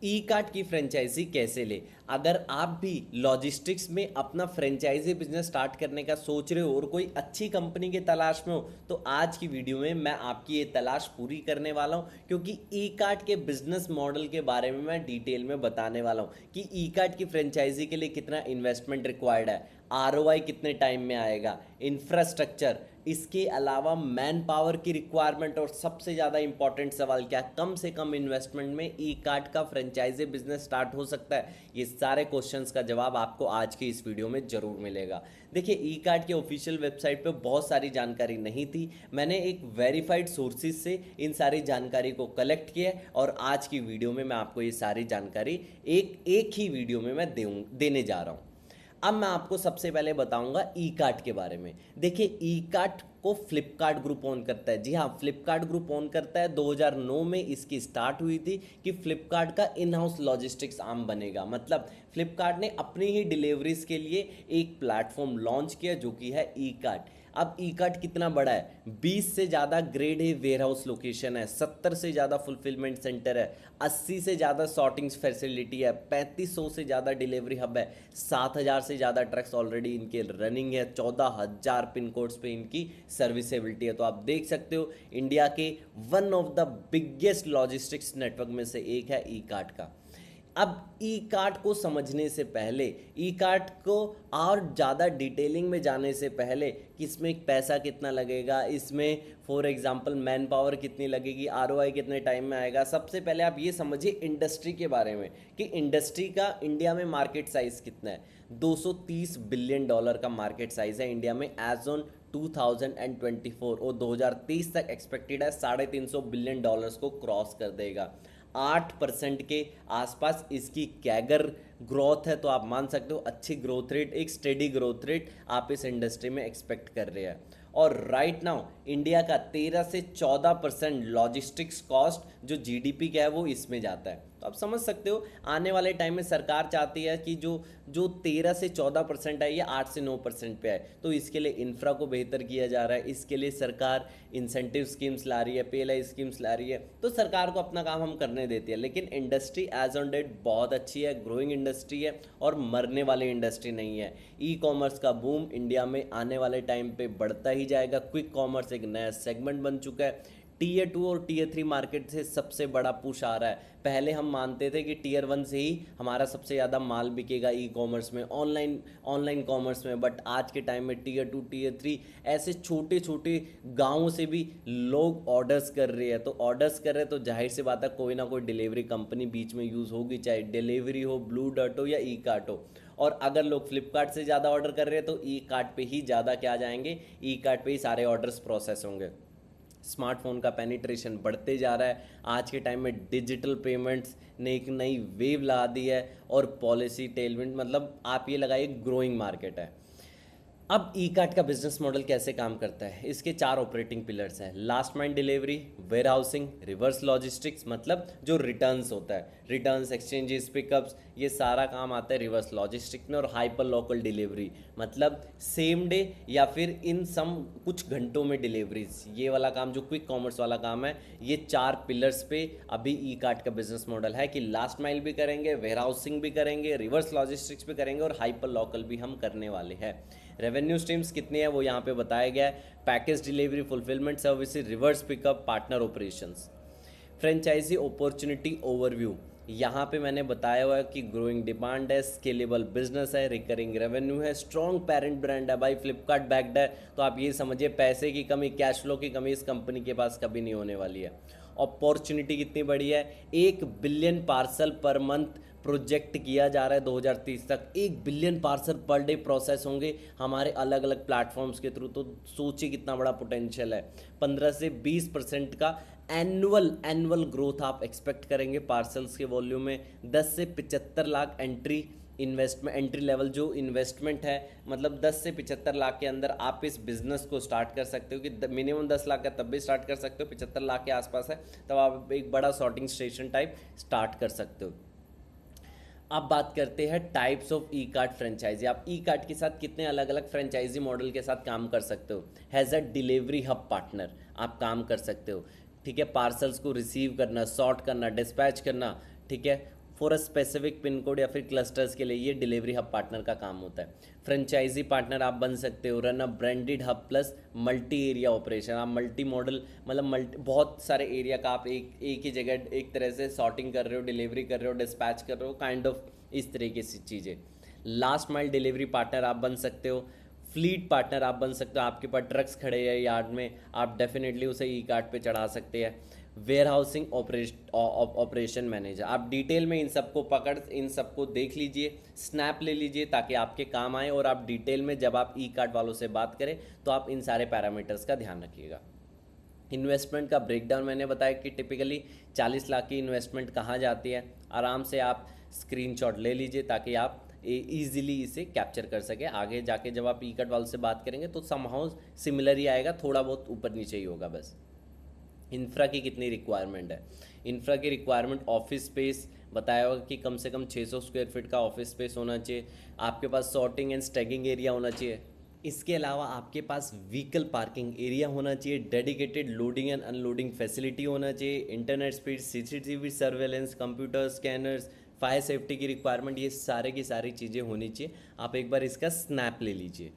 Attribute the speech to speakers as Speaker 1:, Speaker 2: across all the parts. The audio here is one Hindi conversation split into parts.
Speaker 1: ई कार्ट की फ्रेंचाइजी कैसे ले। अगर आप भी लॉजिस्टिक्स में अपना फ्रेंचाइजी बिजनेस स्टार्ट करने का सोच रहे हो और कोई अच्छी कंपनी की तलाश में हो, तो आज की वीडियो में मैं आपकी ये तलाश पूरी करने वाला हूँ, क्योंकि ई कार्ट के बिजनेस मॉडल के बारे में मैं डिटेल में बताने वाला हूँ कि ई कार्ट की फ्रेंचाइजी के लिए कितना इन्वेस्टमेंट रिक्वायर्ड है, आरओआई कितने टाइम में आएगा, इंफ्रास्ट्रक्चर, इसके अलावा मैन पावर की रिक्वायरमेंट, और सबसे ज़्यादा इंपॉर्टेंट सवाल क्या, कम से कम इन्वेस्टमेंट में ई कार्ट का फ्रेंचाइजी बिजनेस स्टार्ट हो सकता है। ये सारे क्वेश्चंस का जवाब आपको आज की इस वीडियो में ज़रूर मिलेगा। देखिए, ई कार्ट के ऑफिशियल वेबसाइट पे बहुत सारी जानकारी नहीं थी। मैंने एक वेरीफाइड सोर्सेज से इन सारी जानकारी को कलेक्ट किया और आज की वीडियो में मैं आपको ये सारी जानकारी एक एक ही वीडियो में मैं देने जा रहा हूँ। अब मैं आपको सबसे पहले बताऊंगा ई कार्ट के बारे में। देखिए, ई कार्ट को फ्लिपकार्ट ग्रुप ओन करता है। जी हाँ, फ्लिपकार्ट ग्रुप ओन करता है। 2009 में इसकी स्टार्ट हुई थी कि फ्लिपकार्ट का इन हाउस लॉजिस्टिक्स आर्म बनेगा। मतलब फ्लिपकार्ट ने अपनी ही डिलीवरीज के लिए एक प्लेटफॉर्म लॉन्च किया जो कि है ई कार्ट। अब ई कार्ट कितना बड़ा है, 20 से ज़्यादा grade A warehouse location है, 70 से ज़्यादा फुलफिलमेंट सेंटर है, 80 से ज़्यादा सॉर्टिंग फैसिलिटी है, 3500 से ज़्यादा डिलीवरी हब है, 7000 से ज़्यादा ट्रक्स ऑलरेडी इनके रनिंग है, 14000 पिन कोड्स पे इनकी सर्विसेबिलिटी है। तो आप देख सकते हो, इंडिया के one of the biggest logistics network में से एक है ई कार्ट का। अब ई कार्ट को समझने से पहले, ई कार्ट को और ज़्यादा डिटेलिंग में जाने से पहले कि इसमें पैसा कितना लगेगा, इसमें फॉर एग्जांपल मैन पावर कितनी लगेगी, आरओआई कितने टाइम में आएगा, सबसे पहले आप ये समझिए इंडस्ट्री के बारे में कि इंडस्ट्री का इंडिया में मार्केट साइज़ कितना है। 230 बिलियन डॉलर का मार्केट साइज़ है इंडिया में एज ऑन 2024, और 2030 तक एक्सपेक्टेड है 350 बिलियन डॉलर्स को क्रॉस कर देगा। 8% के आसपास इसकी कैगर ग्रोथ है, तो आप मान सकते हो अच्छी ग्रोथ रेट, एक स्टेडी ग्रोथ रेट आप इस इंडस्ट्री में एक्सपेक्ट कर रहे हैं। और राइट नाउ इंडिया का 13 से 14% लॉजिस्टिक्स कॉस्ट जो जीडीपी का है वो इसमें जाता है। तो आप समझ सकते हो आने वाले टाइम में सरकार चाहती है कि जो जो 13 से 14% है ये 8 से 9% पे आए। तो इसके लिए इंफ्रा को बेहतर किया जा रहा है, इसके लिए सरकार इंसेंटिव स्कीम्स ला रही है, पे स्कीम्स ला रही है। तो सरकार को अपना काम हम करने देती है, लेकिन इंडस्ट्री एज ऑन डेट बहुत अच्छी है, ग्रोइंग इंडस्ट्री है और मरने वाली इंडस्ट्री नहीं है। ई कॉमर्स का बूम इंडिया में आने वाले टाइम पे बढ़ता ही जाएगा। क्विक कॉमर्स एक नया सेगमेंट बन चुका है। टीयर 2 और टीयर 3 मार्केट से सबसे बड़ा पुश आ रहा है। पहले हम मानते थे कि टीयर 1 से ही हमारा सबसे ज़्यादा माल बिकेगा ई कॉमर्स में, ऑनलाइन कॉमर्स में, बट आज के टाइम में टीयर 2 टीयर 3 ऐसे छोटे छोटे गाँवों से भी लोग ऑर्डर्स कर रहे हैं। तो ऑर्डर्स कर रहे हैं तो जाहिर सी बात है कोई ना कोई डिलीवरी कंपनी बीच में यूज़ होगी, चाहे डिलीवरी हो, ब्लू डर्ट हो या ई कार्ट हो। और अगर लोग फ्लिपकार्ट से ज़्यादा ऑर्डर कर रहे हैं तो ई कार्ट पे ही ज़्यादा क्या जाएंगे, ई कार्ट पे ही सारे ऑर्डर्स प्रोसेस होंगे। स्मार्टफोन का पेनिट्रेशन बढ़ते जा रहा है। आज के टाइम में डिजिटल पेमेंट्स ने एक नई वेव ला दी है और पॉलिसी टेलविंड, मतलब आप ये लगाइए ग्रोइंग मार्केट है। अब ई कार्ट का बिजनेस मॉडल कैसे काम करता है, इसके 4 ऑपरेटिंग पिलर्स हैं। Last mile delivery, warehousing, reverse logistics, मतलब जो रिटर्न्स होता है, रिटर्न्स, एक्सचेंजेस, पिकअप्स, ये सारा काम आता है रिवर्स लॉजिस्टिक्स में। और हाइपर लोकल डिलीवरी, मतलब सेम डे या फिर इन सम कुछ घंटों में डिलीवरीज, ये वाला काम जो क्विक कॉमर्स वाला काम है। ये 4 पिलर्स पे अभी ई कार्ट का बिजनेस मॉडल है कि लास्ट माइल भी करेंगे, वेयर हाउसिंग भी करेंगे, रिवर्स लॉजिस्टिक्स भी करेंगे और हाइपर लोकल भी हम करने वाले हैं। रेवेन्यू स्ट्रीम्स कितनी है वो यहाँ पे बताया गया है। Package delivery, fulfillment services, reverse pickup, partner operations. Franchisee opportunity overview, यहाँ पे मैंने बताया हुआ है कि ग्रोइंग डिमांड है, स्केलेबल बिजनेस है, रिकरिंग रेवेन्यू है, स्ट्रॉन्ग पेरेंट ब्रांड है। भाई फ्लिपकार्ट बैक्ड है, तो आप ये समझिए पैसे की कमी, कैश फ्लो की कमी इस कंपनी के पास कभी नहीं होने वाली है। अपॉर्चुनिटी कितनी बड़ी है, 1 billion parcel per month project किया जा रहा है 2030 तक। 1 billion parcel per day process होंगे हमारे अलग अलग प्लेटफॉर्म्स के थ्रू। तो सोचिए कितना बड़ा पोटेंशियल है। 15 से 20% का एनुअल ग्रोथ आप एक्सपेक्ट करेंगे पार्सल्स के वॉल्यूम में। 10 से 75 लाख एंट्री लेवल जो इन्वेस्टमेंट है, मतलब 10 से 75 लाख के अंदर आप इस बिजनेस को स्टार्ट कर सकते हो। कि मिनिमम 10 लाख का तब भी स्टार्ट कर सकते हो, 75 लाख के आसपास है तब आप एक बड़ा सॉर्टिंग स्टेशन टाइप स्टार्ट कर सकते हो। अब बात करते हैं types of Ekart franchisee. आप ई कार्ट के साथ कितने अलग अलग फ्रेंचाइजी मॉडल के साथ काम कर सकते हो। Has a delivery hub partner आप काम कर सकते हो, ठीक है। पार्सल्स को रिसीव करना, सॉर्ट करना, डिस्पैच करना, ठीक है। For a specific pin code या फिर क्लस्टर्स के लिए ये डिलीवरी हब पार्टनर का काम होता है। फ्रेंचाइजी पार्टनर आप बन सकते हो, run a branded hub plus multi area operation. आप मल्टी मॉडल मतलब बहुत सारे एरिया का आप एक ही जगह एक तरह से सॉर्टिंग कर रहे हो, डिलीवरी कर रहे हो, डिस्पैच कर रहे हो, काइंड ऑफ इस तरीके से चीज़ें। लास्ट माइल डिलीवरी पार्टनर आप बन सकते हो, फ्लीट पार्टनर आप बन सकते हो। आपके पास ट्रक्स खड़े हैं यार्ड में, आप डेफिनेटली उसे ई कार्ट पे चढ़ा सकते हैं। वेयर हाउसिंग ऑपरेशन मैनेजर, आप डिटेल में इन सबको देख लीजिए, स्नैप ले लीजिए ताकि आपके काम आए, और आप डिटेल में जब आप ई कार्ट वालों से बात करें तो आप इन सारे पैरामीटर्स का ध्यान रखिएगा। इन्वेस्टमेंट का ब्रेकडाउन मैंने बताया कि टिपिकली 40 लाख की इन्वेस्टमेंट कहाँ जाती है। आराम से आप स्क्रीनशॉट ले लीजिए ताकि आप ईजिली इसे कैप्चर कर सके। आगे जाके जब आप ई कार्ट वालों से बात करेंगे तो समहाउ सिमिलर ही आएगा, थोड़ा बहुत ऊपर नीचे ही होगा बस। इंफ्रा की कितनी रिक्वायरमेंट है? इंफ्रा की रिक्वायरमेंट ऑफिस स्पेस बताया होगा कि कम से कम 600 स्क्वायर फीट का ऑफिस स्पेस होना चाहिए। आपके पास सॉर्टिंग एंड स्टैगिंग एरिया होना चाहिए। इसके अलावा आपके पास व्हीकल पार्किंग एरिया होना चाहिए, dedicated loading and unloading facility होना चाहिए, internet speed, CCTV surveillance, computer scanners, fire safety की रिक्वायरमेंट, ये सारे की सारी चीज़ें होनी चाहिए। आप एक बार इसका स्नैप ले लीजिए।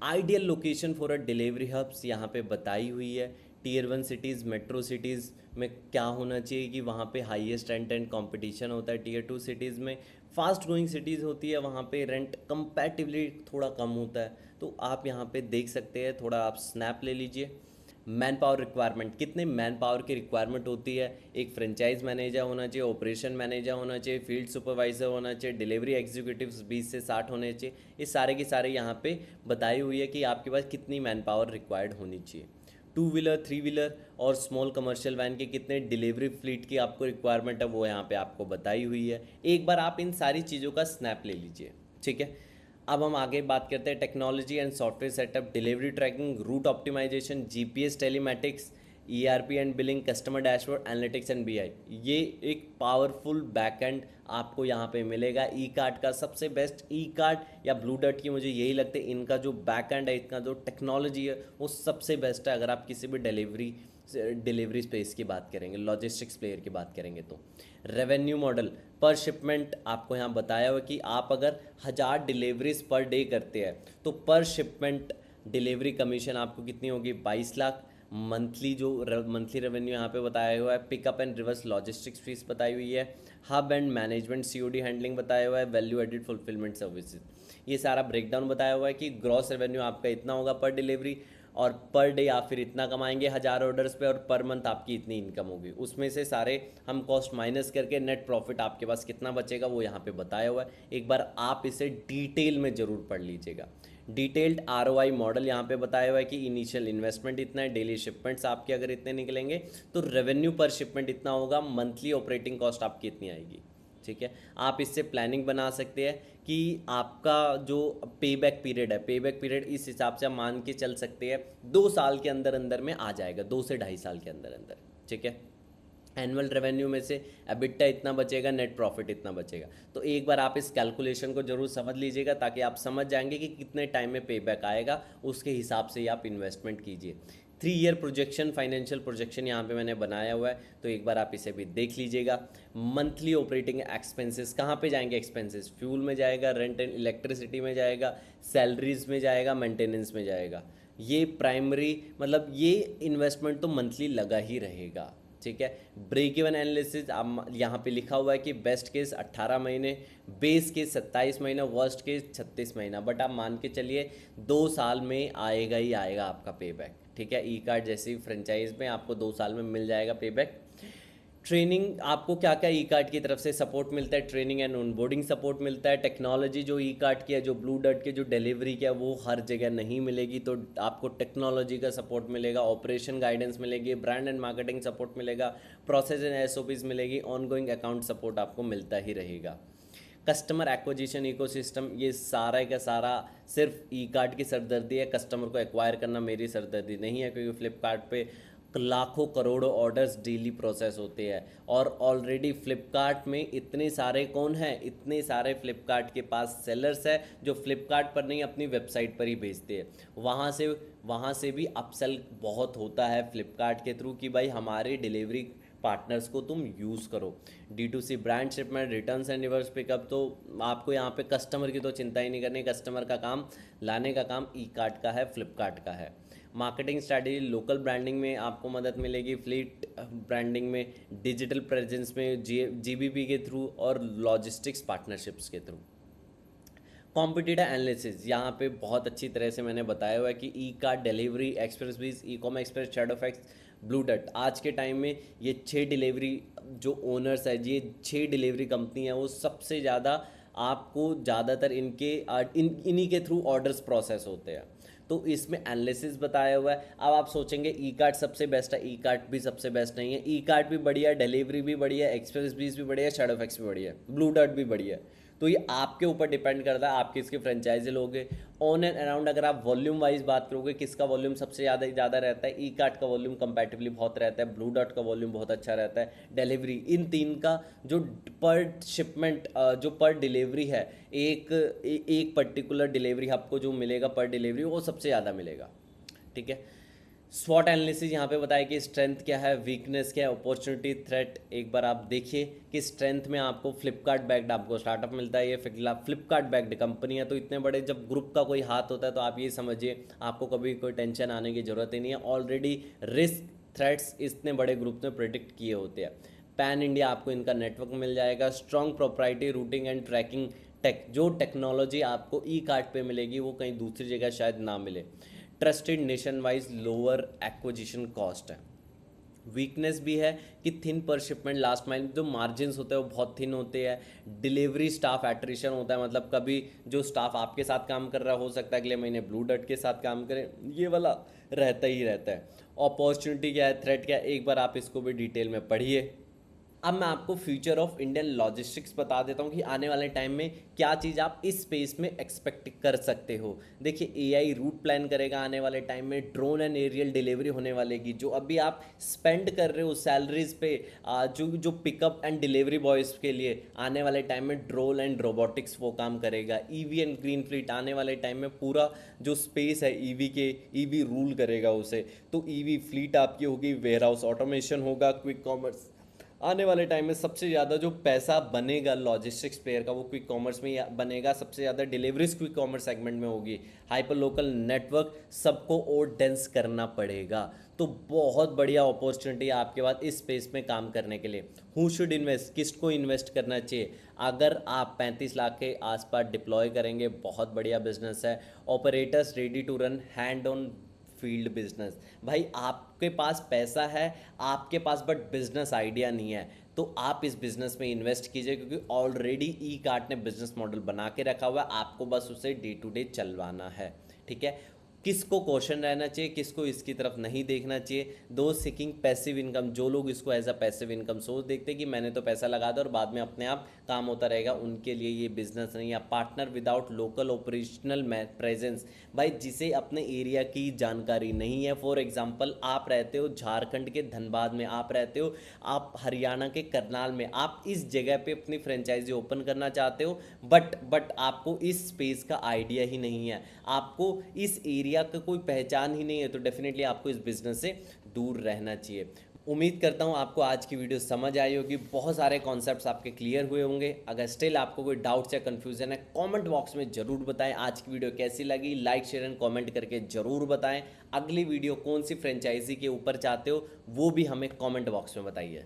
Speaker 1: Ideal location for a delivery hubs यहाँ पे बताई हुई है। टीयर 1 सिटीज़, मेट्रो सिटीज़ में क्या होना चाहिए कि वहाँ पे हाईएस्ट रेंट एंड कंपटीशन होता है। टीयर 2 सिटीज़ में फास्ट ग्रोइंग सिटीज़ होती है, वहाँ पे रेंट कंपैरेटिवली थोड़ा कम होता है। तो आप यहाँ पे देख सकते हैं, थोड़ा आप स्नैप ले लीजिए। मैन पावर रिक्वायरमेंट, कितने मैन पावर की रिक्वायरमेंट होती है? एक फ्रेंचाइज मैनेजर होना चाहिए, ऑपरेशन मैनेजर होना चाहिए, फील्ड सुपरवाइजर होना चाहिए, डिलीवरी एग्जीक्यूटिव्स 20 से 60 होने चाहिए। ये सारे के सारे यहाँ पे बताई हुई है कि आपके पास कितनी मैन पावर रिक्वायर्ड होनी चाहिए। 2 व्हीलर, 3 व्हीलर और स्मॉल कमर्शियल वैन के कितने डिलीवरी फ्लीट की आपको रिक्वायरमेंट है, वो यहाँ पे आपको बताई हुई है। एक बार आप इन सारी चीज़ों का स्नैप ले लीजिए, ठीक है। अब हम आगे बात करते हैं technology and software setup, delivery tracking, route optimisation, GPS, telematics, ERP and billing, customer dashboard, analytics and BI. ये एक पावरफुल बैकएंड आपको यहाँ पे मिलेगा। ई कार्ट का सबसे बेस्ट, ई कार्ट या ब्लू डॉट की मुझे यही लगता है, इनका जो बैकएंड है, इनका जो टेक्नोलॉजी है वो सबसे बेस्ट है। अगर आप किसी भी डिलीवरी स्पेस की बात करेंगे, लॉजिस्टिक्स प्लेयर की बात करेंगे तो रेवेन्यू मॉडल पर शिपमेंट आपको यहाँ बताया हुआ कि आप अगर 1000 डिलीवरीज पर डे करते हैं तो पर शिपमेंट डिलीवरी कमीशन आपको कितनी होगी? 22 लाख। मंथली जो मंथली रेवेन्यू यहाँ पे बताया हुआ है। Pickup and reverse logistics fees बताई हुई है। Hub and management, COD handling बताया हुआ है। वैल्यू एडेड फुलफिलमेंट सर्विसेज, ये सारा ब्रेकडाउन बताया हुआ है कि ग्रॉस रेवेन्यू आपका इतना होगा पर डिलीवरी, और पर डे आप फिर इतना कमाएंगे 1000 ऑर्डर्स पे, और पर मंथ आपकी इतनी इनकम होगी। उसमें से सारे हम कॉस्ट माइनस करके नेट प्रॉफिट आपके पास कितना बचेगा वो यहाँ पे बताया हुआ है। एक बार आप इसे डिटेल में ज़रूर पढ़ लीजिएगा। डिटेल्ड आरओआई मॉडल यहाँ पे बताया हुआ है कि इनिशियल इन्वेस्टमेंट इतना है, डेली शिपमेंट्स आपके अगर इतने निकलेंगे तो रेवेन्यू पर शिपमेंट इतना होगा, मंथली ऑपरेटिंग कॉस्ट आपकी इतनी आएगी, ठीक है। आप इससे प्लानिंग बना सकते हैं कि आपका जो पे बैक पीरियड है, पे बैक पीरियड इस हिसाब से आप मान के चल सकते हैं 2 साल के अंदर अंदर में आ जाएगा, 2 से 2.5 साल के अंदर अंदर, ठीक है। एनुअल रेवेन्यू में से एबिटा इतना बचेगा, नेट प्रॉफिट इतना बचेगा। तो एक बार आप इस कैलकुलेशन को जरूर समझ लीजिएगा ताकि आप समझ जाएंगे कि कितने टाइम में पे बैक आएगा, उसके हिसाब से ही आप इन्वेस्टमेंट कीजिए। 3 ईयर प्रोजेक्शन, फाइनेंशियल प्रोजेक्शन यहाँ पे मैंने बनाया हुआ है, तो एक बार आप इसे भी देख लीजिएगा। मंथली ऑपरेटिंग एक्सपेंसेस कहाँ पे जाएंगे? एक्सपेंसेस फ्यूल में जाएगा, रेंट एंड इलेक्ट्रिसिटी में जाएगा, सैलरीज में जाएगा, मेंटेनेंस में जाएगा। ये प्राइमरी मतलब ये इन्वेस्टमेंट तो मंथली लगा ही रहेगा, ठीक है। ब्रेक इवन एनालिसिस यहाँ पे लिखा हुआ है कि बेस्ट केस 18 महीने, बेस केस 27 महीना, वर्स्ट केस 36 महीना, बट आप मान के चलिए 2 साल में आएगा ही आएगा आपका पे बैक, ठीक है। ई कार्ड जैसी फ्रेंचाइज में आपको 2 साल में मिल जाएगा पे बैक। ट्रेनिंग आपको क्या क्या ई कार्ड की तरफ से सपोर्ट मिलता है? ट्रेनिंग एंड ऑनबोर्डिंग सपोर्ट मिलता है। टेक्नोलॉजी जो ई कार्ड की है, जो ब्लू डॉट की जो डिलीवरी की है, वो हर जगह नहीं मिलेगी, तो आपको टेक्नोलॉजी का सपोर्ट मिलेगा, ऑपरेशन गाइडेंस मिलेगी, ब्रांड एंड मार्केटिंग सपोर्ट मिलेगा, प्रोसेस एंड एसओपीज मिलेगी, ऑनगोइंग अकाउंट सपोर्ट आपको मिलता ही रहेगा। कस्टमर एक्विजिशन इकोसिस्टम, ये सारा का सारा सिर्फ ई कार्ड की सरदर्दी है, कस्टमर को एक्वायर करना मेरी सरदर्दी नहीं है, क्योंकि फ्लिपकार्ट पे लाखों करोड़ों ऑर्डर्स डेली प्रोसेस होते हैं, और ऑलरेडी फ्लिपकार्ट में इतने सारे कौन हैं, इतने सारे फ्लिपकार्ट के पास सेलर्स है जो फ्लिपकार्ट पर नहीं अपनी वेबसाइट पर ही भेजते हैं। वहाँ से भी अपसेल बहुत होता है फ्लिपकार्ट के थ्रू कि भाई हमारी डिलीवरी पार्टनर्स को तुम यूज़ करो। D2C brand shipment, returns and reverse pickup, तो आपको यहाँ पे कस्टमर की तो चिंता ही नहीं करनी, कस्टमर का काम लाने का काम ई कार्ट का है, फ्लिपकार्ट का है। मार्केटिंग स्ट्रैटेजी, लोकल ब्रांडिंग में आपको मदद मिलेगी, फ्लीट ब्रांडिंग में, डिजिटल प्रेजेंस में, GBP के थ्रू और लॉजिस्टिक्स पार्टनरशिप्स के थ्रू। कॉम्पिटिटर एनालिसिस, यहाँ पे बहुत अच्छी तरह से मैंने बताया हुआ है कि e cart, delivery, Express Bees, Ecom Express, Shadowfax, Blue Dart, आज के टाइम में ये 6 डिलीवरी जो ओनर्स है, ये 6 डिलीवरी कंपनी है, वो सबसे ज़्यादा आपको ज़्यादातर इन्हीं के थ्रू ऑर्डर्स प्रोसेस होते हैं। तो इसमें एनालिसिस बताया हुआ है। अब आप सोचेंगे ई कार्ट सबसे बेस्ट है, ई कार्ट भी सबसे बेस्ट नहीं है। ई कार्ट भी बढ़िया है, डिलीवरी भी बढ़िया है, एक्सप्रेस बीज भी बढ़िया है, शैडोफैक्स भी बढ़िया है, ब्लू डर्ट भी बढ़िया है। तो ये आपके ऊपर डिपेंड करता है, आप किसके फ्रेंचाइजी लोगे। ऑन एंड अराउंड अगर आप वॉल्यूम वाइज बात करोगे, किसका वॉल्यूम सबसे ज़्यादा रहता है, ई कार्ट का वॉल्यूम कंपैरेटिवली बहुत रहता है, ब्लू डॉट का वॉल्यूम बहुत अच्छा रहता है, डिलीवरी, इन तीन का जो पर शिपमेंट, जो पर डिलीवरी है, एक पर्टिकुलर डिलीवरी आपको जो मिलेगा पर डिलीवरी, वो सबसे ज़्यादा मिलेगा। ठीक है। स्वॉट एनालिसिस यहाँ पे बताया कि स्ट्रेंथ क्या है, वीकनेस क्या है, अपॉर्चुनिटी, थ्रेट। एक बार आप देखिए कि स्ट्रेंथ में आपको फ्लिपकार्ट बैक्ड आपको स्टार्टअप मिलता है, ये फ्लिपकार्ट बैक्ड कंपनी है, तो इतने बड़े जब ग्रुप का कोई हाथ होता है तो आप ये समझिए आपको कभी कोई टेंशन आने की ज़रूरत ही नहीं है। ऑलरेडी रिस्क, थ्रेट्स इतने बड़े ग्रुप ने प्रिडिक्ट किए होते हैं। पैन इंडिया आपको इनका नेटवर्क मिल जाएगा। Strong proprietary, routing and tracking tech, जो टेक्नोलॉजी आपको ई कार्ट पे मिलेगी वो कहीं दूसरी जगह शायद ना मिले। Trusted nation wise, lower acquisition cost है। वीकनेस भी है कि थिन पर शिपमेंट, लास्ट माइल जो मार्जिन्स होते हैं वो बहुत थिन होते हैं। डिलीवरी स्टाफ एट्रिशन होता है, मतलब कभी जो स्टाफ आपके साथ काम कर रहा हो सकता है अगले महीने ब्लू डर्ट के साथ काम करें, ये वाला रहता ही रहता है। अपॉर्चुनिटी क्या है, थ्रेट क्या है, एक बार आप इसको भी डिटेल में पढ़िए। अब मैं आपको फ्यूचर ऑफ इंडियन लॉजिस्टिक्स बता देता हूँ कि आने वाले टाइम में क्या चीज़ आप इस स्पेस में एक्सपेक्ट कर सकते हो। देखिए, एआई रूट प्लान करेगा आने वाले टाइम में, ड्रोन एंड एरियल डिलीवरी होने वाले की, जो अभी आप स्पेंड कर रहे हो सैलरीज पे, जो जो पिकअप एंड डिलीवरी बॉयज़ के लिए, आने वाले टाइम में ड्रोन एंड रोबोटिक्स वो काम करेगा। ईवी एंड ग्रीन फ्लीट, आने वाले टाइम में पूरा जो स्पेस है ईवी के, ईवी रूल करेगा उसे। तो ईवी फ्लीट आपकी होगी, वेयर हाउस ऑटोमेशन होगा, क्विक कॉमर्स। आने वाले टाइम में सबसे ज़्यादा जो पैसा बनेगा लॉजिस्टिक्स प्लेयर का वो क्विक कॉमर्स में ही बनेगा। सबसे ज़्यादा डिलीवरीज क्विक कॉमर्स सेगमेंट में होगी। हाइपर लोकल नेटवर्क सबको और डेंस करना पड़ेगा। तो बहुत बढ़िया अपॉर्चुनिटी है आपके पास इस स्पेस में काम करने के लिए। हु शुड इन्वेस्ट, किसको इन्वेस्ट करना चाहिए? अगर आप 35 लाख के आसपास डिप्लॉय करेंगे, बहुत बढ़िया बिजनेस है। Operators ready to run hand on field business. भाई आपके पास पैसा है, आपके पास बट बिजनेस आइडिया नहीं है, तो आप इस बिजनेस में इन्वेस्ट कीजिए, क्योंकि ऑलरेडी ई कार्ट ने बिजनेस मॉडल बना के रखा हुआ है, आपको बस उसे डे टू डे चलवाना है। ठीक है। किसको कॉशन रहना चाहिए, किसको इसकी तरफ नहीं देखना चाहिए? दो सीकिंग पैसिव इनकम, जो लोग इसको एज अ पैसिव इनकम सोच देखते हैं कि मैंने तो पैसा लगा दिया और बाद में अपने आप काम होता रहेगा, उनके लिए ये बिजनेस नहीं है। Partner without local operational presence, भाई जिसे अपने एरिया की जानकारी नहीं है। फॉर एग्जांपल, आप रहते हो झारखंड के धनबाद में, आप रहते हो आप हरियाणा के करनाल में, आप इस जगह पे अपनी फ्रेंचाइजी ओपन करना चाहते हो, बट आपको इस स्पेस का आइडिया ही नहीं है, आपको इस एरिया का कोई पहचान ही नहीं है, तो डेफिनेटली आपको इस बिजनेस से दूर रहना चाहिए। उम्मीद करता हूँ आपको आज की वीडियो समझ आई होगी, बहुत सारे कॉन्सेप्ट्स आपके क्लियर हुए होंगे। अगर स्टिल आपको कोई डाउट्स या कंफ्यूजन है, कमेंट बॉक्स में जरूर बताएं। आज की वीडियो कैसी लगी, लाइक शेयर एंड कमेंट करके जरूर बताएं। अगली वीडियो कौन सी फ्रेंचाइजी के ऊपर चाहते हो वो भी हमें कमेंट बॉक्स में बताइए।